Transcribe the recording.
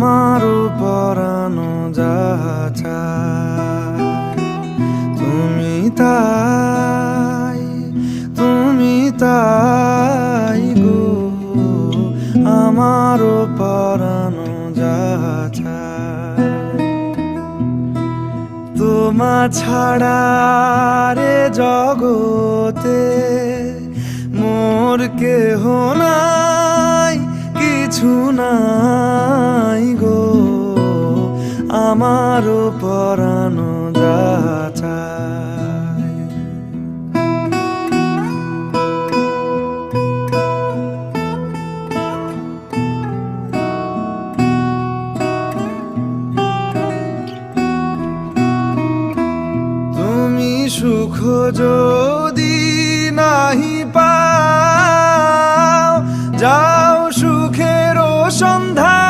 আমারও পরানো যাহা চায় তুমি তাই গো, আমারও পরানো যাহা চায়। তোমা ছাড়া রে জগতে মোর কেহ নাই, কিছু নাই গো, আমারও পরানো যাহা চায়। তুমি সুখ যদি নাহি পাও, যাও সুখের সন্ধান